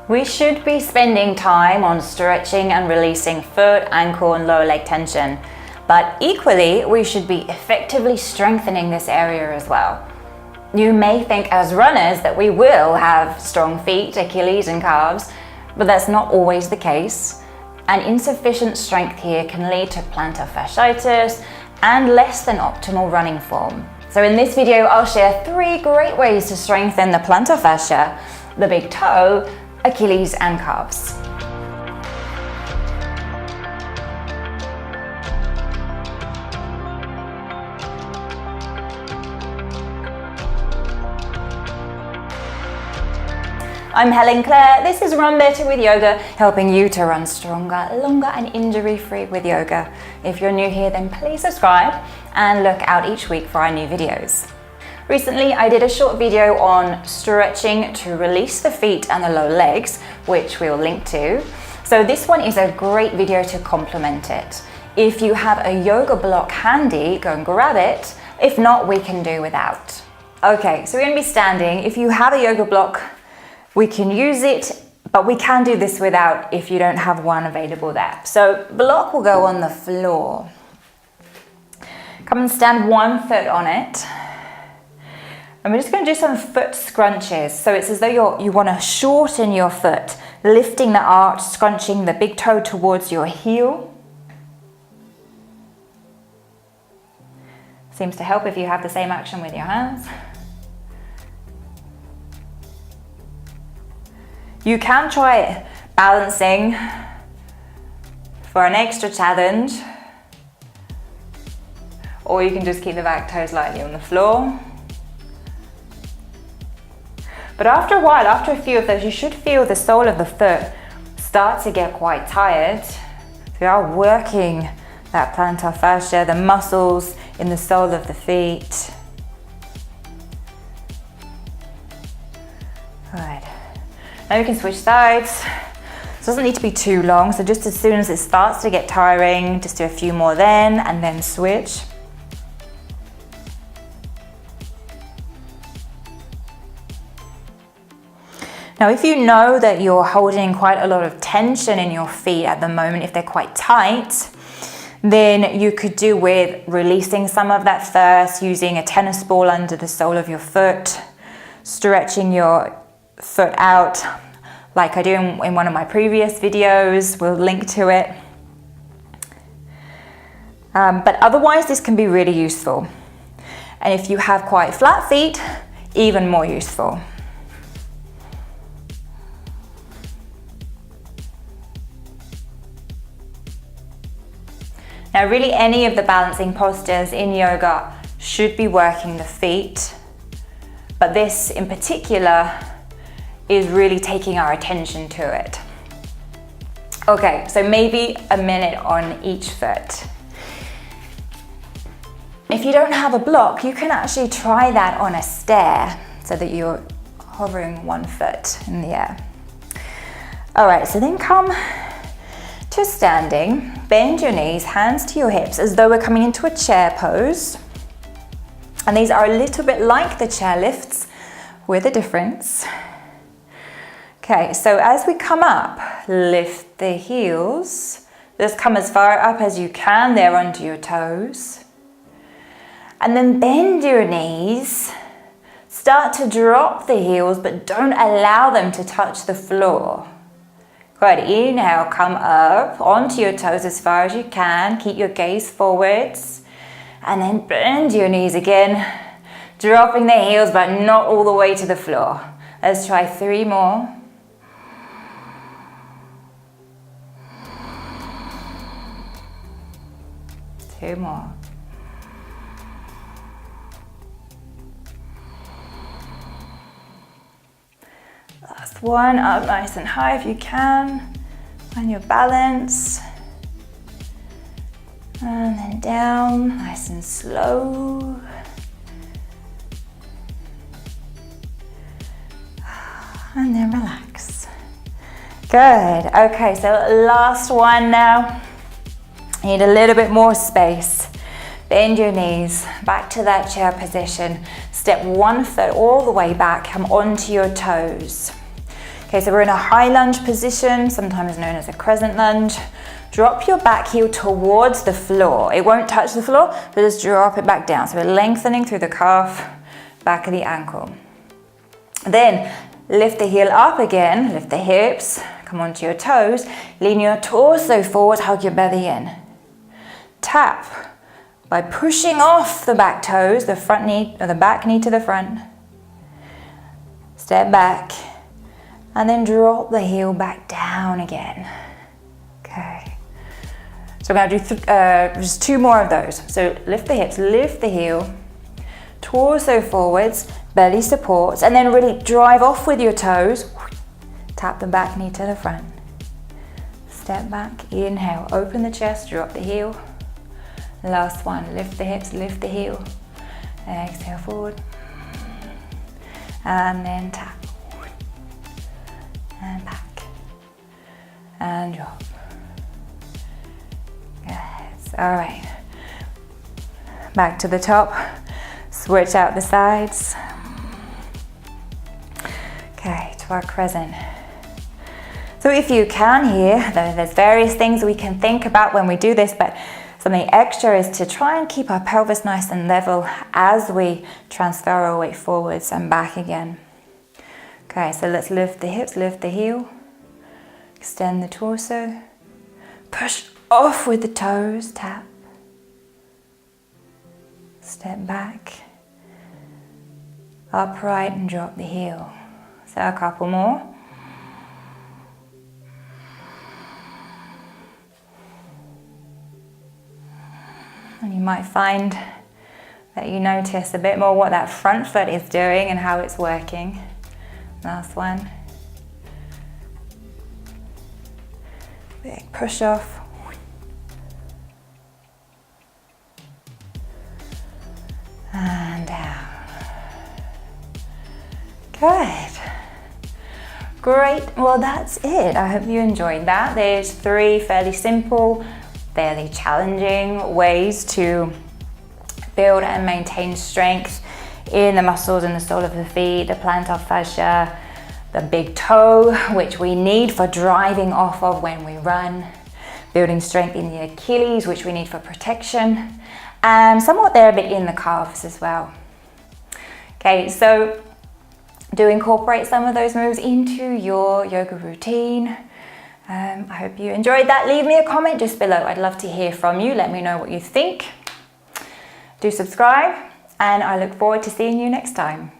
We should be spending time on stretching and releasing foot, ankle, and lower leg tension. But equally, we should be effectively strengthening this area as well. You may think as runners that we will have strong feet, Achilles, and calves, but that's not always the case. And insufficient strength here can lead to plantar fasciitis and less than optimal running form. So in this video, I'll share 3 great ways to strengthen the plantar fascia, the big toe, Achilles, and calves. I'm Helen Claire. This is Run Better with Yoga, helping you to run stronger, longer, and injury-free with yoga. If you're new here, then please subscribe and look out each week for our new videos. Recently, I did a short video on stretching to release the feet and the lower legs, which we'll link to. So this one is a great video to complement it. If you have a yoga block handy, go and grab it. If not, we can do without. Okay, so we're going to be standing. If you have a yoga block, we can use it, but we can do this without if you don't have one available there. So block will go on the floor. Come and stand one foot on it. And we're just going to do some foot scrunches. So it's as though you want to shorten your foot, lifting the arch, scrunching the big toe towards your heel. Seems to help if you have the same action with your hands. You can try balancing for an extra challenge, or you can just keep the back toes lightly on the floor. But after a while, after a few of those, you should feel the sole of the foot start to get quite tired. So we are working that plantar fascia, the muscles in the sole of the feet. Good. Now we can switch sides. It doesn't need to be too long, so just as soon as it starts to get tiring, just do a few more then, and then switch. Now, if you know that you're holding quite a lot of tension in your feet at the moment, if they're quite tight, then you could do with releasing some of that first, using a tennis ball under the sole of your foot, stretching your foot out like I do in one of my previous videos. We'll link to it. But otherwise, this can be really useful. And if you have quite flat feet, even more useful. Now, really any of the balancing postures in yoga should be working the feet, but this in particular is really taking our attention to it. Okay, so maybe a minute on each foot. If you don't have a block, you can actually try that on a stair so that you're hovering one foot in the air. All right, so then come to standing, bend your knees, hands to your hips as though we're coming into a chair pose. And these are a little bit like the chair lifts with a difference. Okay, so as we come up, lift the heels. Just come as far up as you can there onto your toes. And then bend your knees. Start to drop the heels, but don't allow them to touch the floor. Good, inhale, come up onto your toes as far as you can. Keep your gaze forwards. And then bend your knees again, dropping the heels, but not all the way to the floor. Let's try 3 more. Two more. Last one, up nice and high if you can. Find your balance. And then down, nice and slow. And then relax. Good. Okay, so last one now. Need a little bit more space. Bend your knees back to that chair position. Step one foot all the way back, come onto your toes. Okay, so we're in a high lunge position, sometimes known as a crescent lunge. Drop your back heel towards the floor. It won't touch the floor, but just drop it back down. So we're lengthening through the calf, back of the ankle. Then lift the heel up again, lift the hips, come onto your toes, lean your torso forward, hug your belly in. Tap by pushing off the back toes, the front knee or the back knee to the front. Step back and then drop the heel back down again. Okay. So we're going to do just 2 more of those. So lift the hips, lift the heel, torso forwards, belly supports, and then really drive off with your toes. Tap the back knee to the front. Step back, inhale, open the chest, drop the heel. Last one, lift the hips, lift the heel. Exhale forward. And then tap. And back. And drop. Yes, all right. Back to the top. Switch out the sides. Okay, to our crescent. So if you can here, there's various things we can think about when we do this, but something extra is to try and keep our pelvis nice and level as we transfer our weight forwards and back again. Okay, so let's lift the hips, lift the heel, extend the torso, push off with the toes, tap, step back, upright and drop the heel. So a couple more. And you might find that you notice a bit more what that front foot is doing and how it's working. Last one. Big push off. And down. Good. Great. Well, that's it. I hope you enjoyed that. There's 3 fairly simple, fairly challenging ways to build and maintain strength in the muscles in the sole of the feet, the plantar fascia, the big toe, which we need for driving off of when we run, building strength in the Achilles, which we need for protection, and somewhat there a bit in the calves as well. Okay, so do incorporate some of those moves into your yoga routine. I hope you enjoyed that. Leave me a comment just below. I'd love to hear from you. Let me know what you think. Do subscribe, and I look forward to seeing you next time.